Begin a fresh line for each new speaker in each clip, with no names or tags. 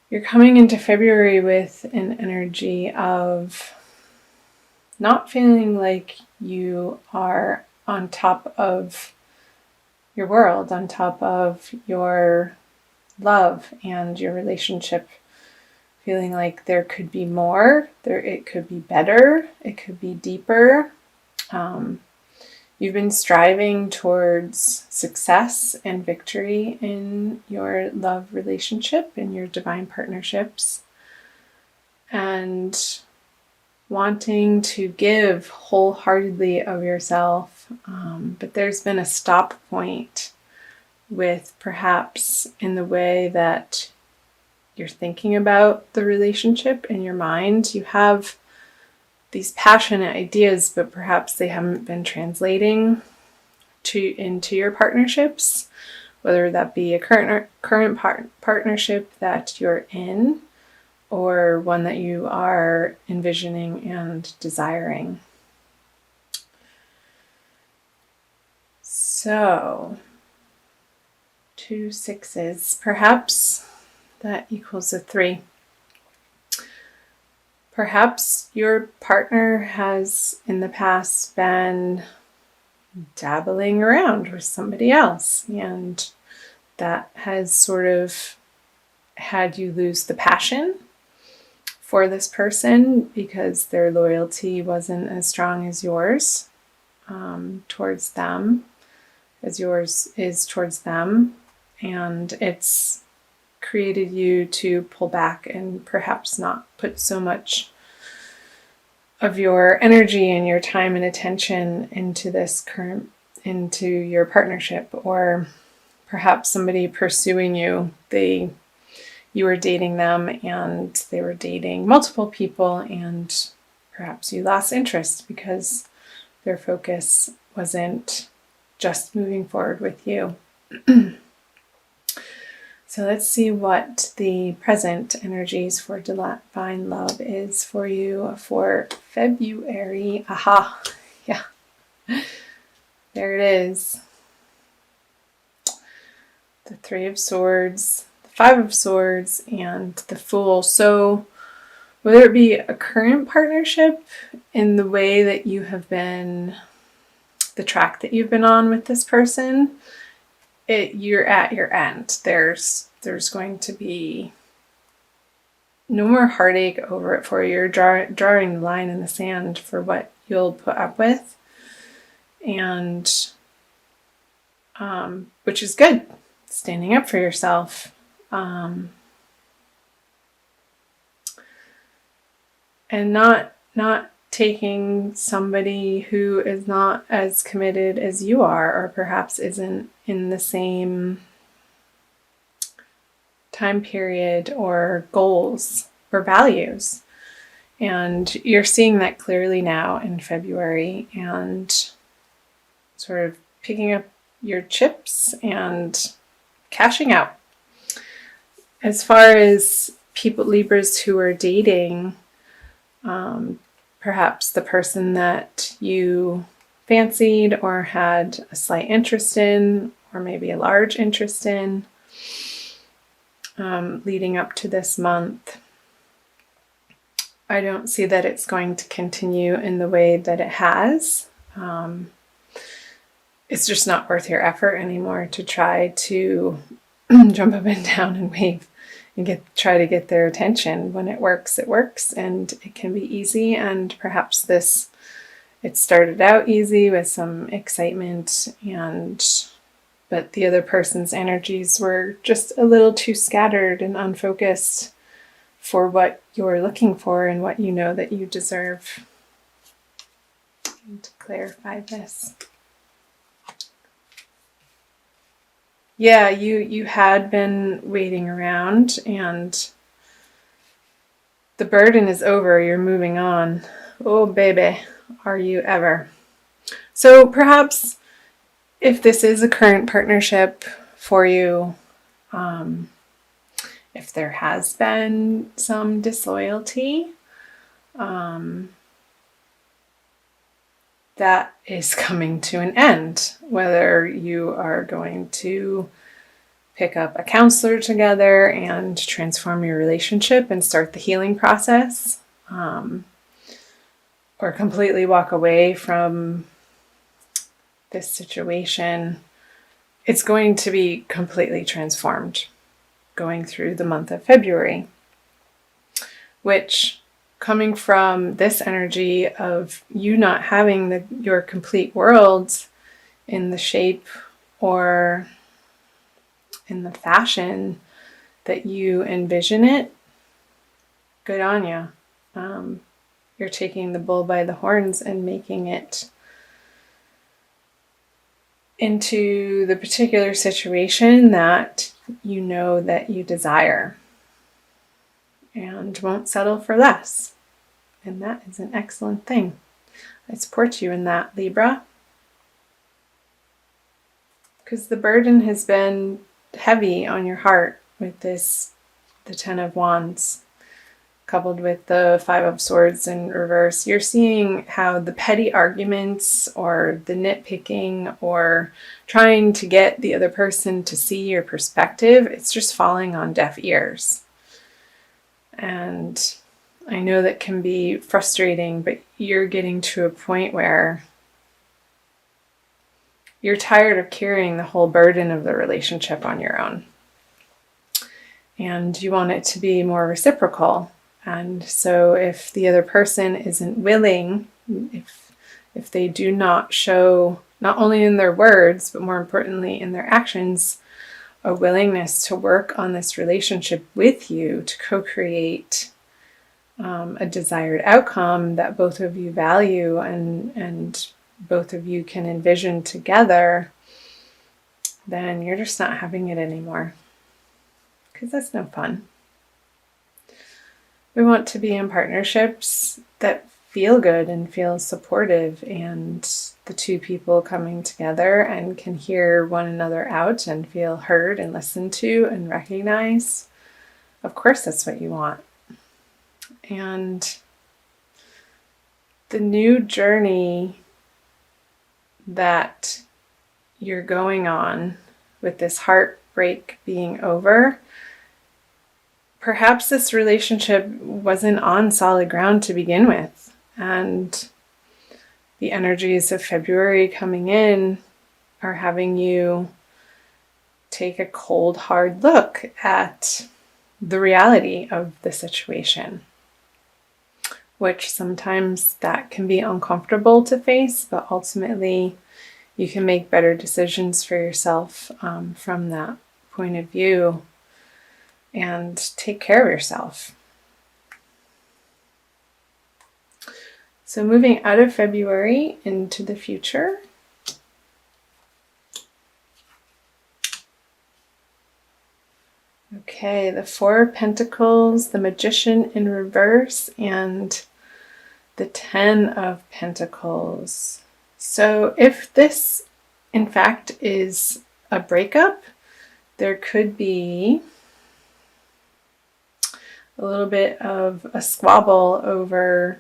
You're coming into February with an energy of not feeling like you are on top of your world, on top of your love and your relationship, feeling like there could be more, it could be better, it could be deeper. You've been striving towards success and victory in your love relationship, in your divine partnerships, and wanting to give wholeheartedly of yourself. But there's been a stop point with perhaps in the way that you're thinking about the relationship in your mind. You have these passionate ideas, but perhaps they haven't been translating into your partnerships, whether that be a current partnership that you're in or one that you are envisioning and desiring. So 2 6s, perhaps that equals a 3. Perhaps your partner has in the past been dabbling around with somebody else, and that has sort of had you lose the passion for this person because their loyalty wasn't as strong as yours towards them, as yours is towards them, and it's created you to pull back and perhaps not put so much of your energy and your time and attention into your partnership. Or perhaps somebody pursuing you, you were dating them and they were dating multiple people, and perhaps you lost interest because their focus wasn't just moving forward with you. So let's see what the present energies for divine love is for you for February. Aha, yeah, there it is. The 3 of Swords, the 5 of Swords, and the Fool. So whether it be a current partnership in the way that you have been, the track that you've been on with this person, you're at your end. There's going to be no more heartache over it for you. You're drawing the line in the sand for what you'll put up with, and which is good. Standing up for yourself. And not taking somebody who is not as committed as you are, or perhaps isn't in the same time period or goals or values. And you're seeing that clearly now in February and sort of picking up your chips and cashing out. As far as people, Libras who are dating, perhaps the person that you fancied or had a slight interest in, or maybe a large interest in, leading up to this month, I don't see that it's going to continue in the way that it has. It's just not worth your effort anymore to try to jump up and down and wave and try to get their attention. When it works, and it can be easy. And perhaps it started out easy with some excitement, but the other person's energies were just a little too scattered and unfocused for what you're looking for and what you know that you deserve. And to clarify this. Yeah, you had been waiting around, and the burden is over. You're moving on. Oh, baby, are you ever. So perhaps if this is a current partnership for you, if there has been some disloyalty, that is coming to an end. Whether you are going to pick up a counselor together and transform your relationship and start the healing process, or completely walk away from this situation, it's going to be completely transformed going through the month of February, which, coming from this energy of you not having your complete world in the shape or in the fashion that you envision it, good on you. You're taking the bull by the horns and making it into the particular situation that you know that you desire, and won't settle for less. And that is an excellent thing. I support you in that, Libra. Because the burden has been heavy on your heart with this, the Ten of Wands, coupled with the Five of Swords in reverse. You're seeing how the petty arguments or the nitpicking or trying to get the other person to see your perspective, it's just falling on deaf ears. And I know that can be frustrating, but you're getting to a point where you're tired of carrying the whole burden of the relationship on your own. And you want it to be more reciprocal. And so if the other person isn't willing, if they do not show, not only in their words, but more importantly in their actions, a willingness to work on this relationship with you to co-create a desired outcome that both of you value and both of you can envision together, then you're just not having it anymore. Because that's no fun. We want to be in partnerships that feel good and feel supportive, and the two people coming together and can hear one another out and feel heard and listened to and recognized. Of course, that's what you want. And the new journey that you're going on with this heartbreak being over, perhaps this relationship wasn't on solid ground to begin with. And the energies of February coming in are having you take a cold, hard look at the reality of the situation, which sometimes that can be uncomfortable to face, but ultimately you can make better decisions for yourself from that point of view and take care of yourself. So moving out of February into the future. Okay, the Four of Pentacles, the Magician in reverse, and the Ten of Pentacles. So if this, in fact, is a breakup, there could be a little bit of a squabble over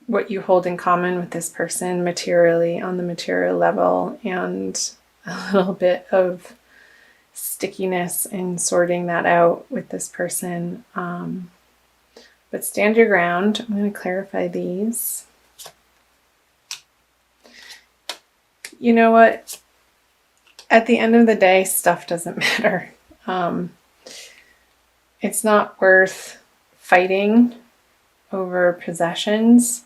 what you hold in common with this person materially, on the material level, and a little bit of stickiness in sorting that out with this person. But stand your ground. I'm going to clarify these. You know what? At the end of the day, stuff doesn't matter. It's not worth fighting over possessions.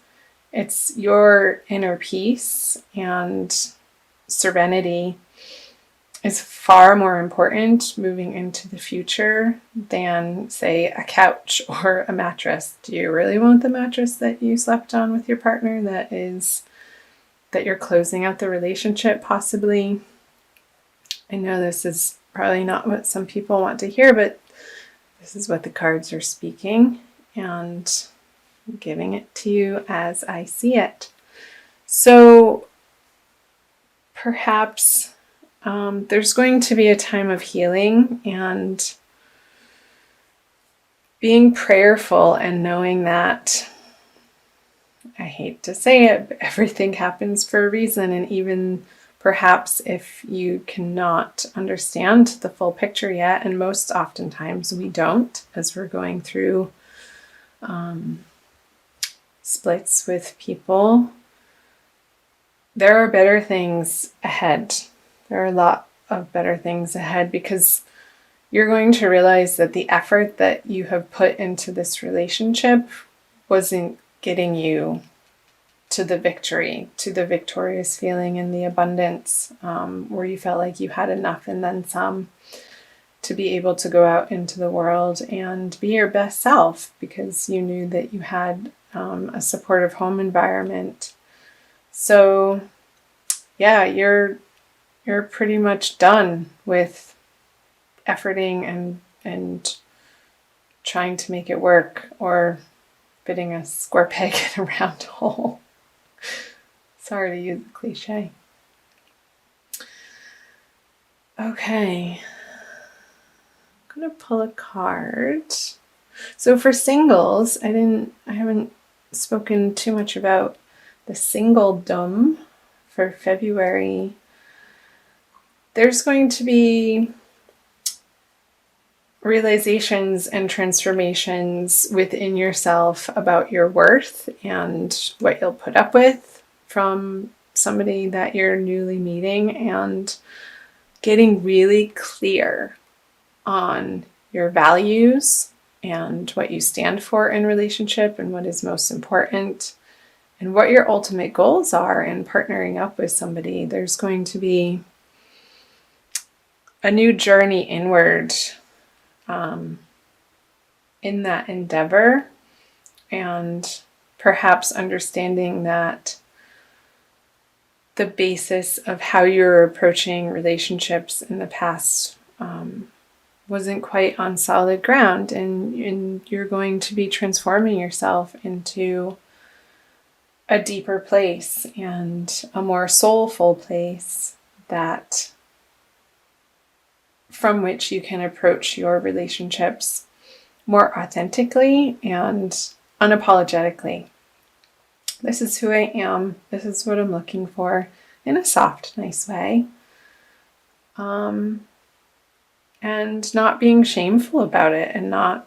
It's your inner peace and serenity is far more important moving into the future than, say, a couch or a mattress. Do you really want the mattress that you slept on with your partner that you're closing out the relationship possibly? I know this is probably not what some people want to hear, but this is what the cards are speaking, and I'm giving it to you as I see it. So perhaps there's going to be a time of healing and being prayerful and knowing that, I hate to say it, but everything happens for a reason, and even perhaps if you cannot understand the full picture yet, and most oftentimes we don't as we're going through splits with people, there are better things ahead. There are a lot of better things ahead, because you're going to realize that the effort that you have put into this relationship wasn't getting you to the victory, to the victorious feeling and the abundance, where you felt like you had enough and then some to be able to go out into the world and be your best self, because you knew that you had a supportive home environment. So yeah, you're pretty much done with efforting and trying to make it work, or fitting a square peg in a round hole. Sorry to use the cliche. Okay. I'm going to pull a card. So for singles, I haven't spoken too much about the singledom for February. There's going to be realizations and transformations within yourself about your worth and what you'll put up with from somebody that you're newly meeting, and getting really clear on your values and what you stand for in relationship and what is most important and what your ultimate goals are in partnering up with somebody. There's going to be a new journey inward in that endeavor, and perhaps understanding that the basis of how you're approaching relationships in the past wasn't quite on solid ground, and you're going to be transforming yourself into a deeper place and a more soulful place that from which you can approach your relationships more authentically and unapologetically. This is who I am. This is what I'm looking for, in a soft, nice way. And not being shameful about it, and not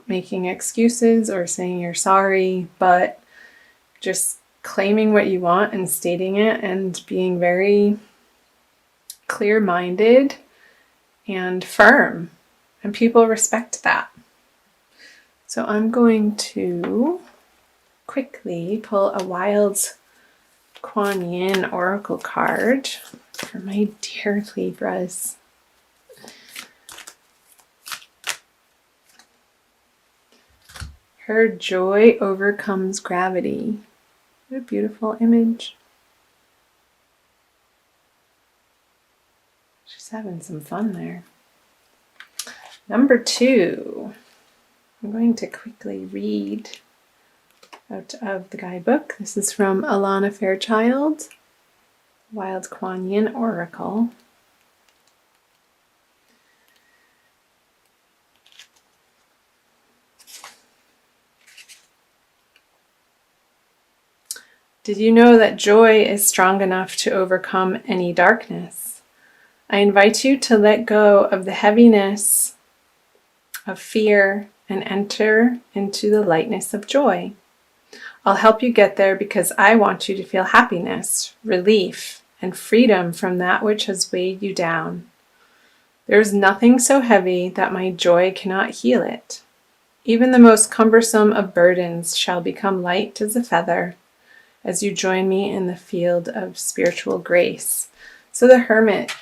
making excuses or saying you're sorry, but just claiming what you want and stating it, and being very clear-minded and firm. And people respect that. So I'm going to quickly pull a Wild Kuan Yin Oracle card for my dear Libras. Her joy overcomes gravity. What a beautiful image. She's having some fun there. Number 2. I'm going to quickly read out of the guidebook. This is from Alana Fairchild, Wild Kuan Yin Oracle. Did you know that joy is strong enough to overcome any darkness? I invite you to let go of the heaviness of fear and enter into the lightness of joy. I'll help you get there because I want you to feel happiness, relief, and freedom from that which has weighed you down. There is nothing so heavy that my joy cannot heal it. Even the most cumbersome of burdens shall become light as a feather as you join me in the field of spiritual grace. So the Hermit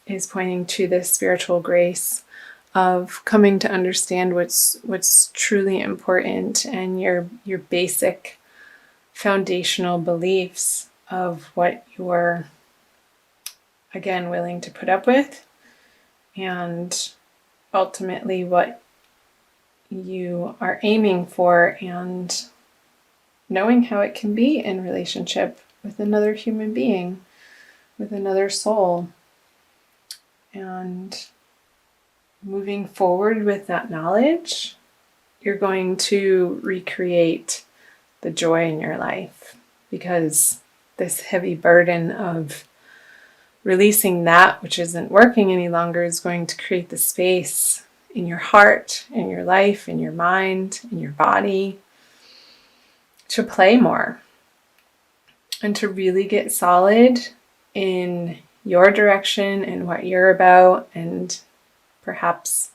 is pointing to this spiritual grace of coming to understand what's truly important, and your basic foundational beliefs of what you're, again, willing to put up with, and ultimately what you are aiming for, and knowing how it can be in relationship with another human being, with another soul, and moving forward with that knowledge, you're going to recreate the joy in your life, because this heavy burden of releasing that which isn't working any longer is going to create the space in your heart, in your life, in your mind, in your body to play more and to really get solid in your direction and what you're about, and perhaps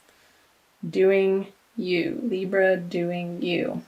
doing you, Libra, doing you.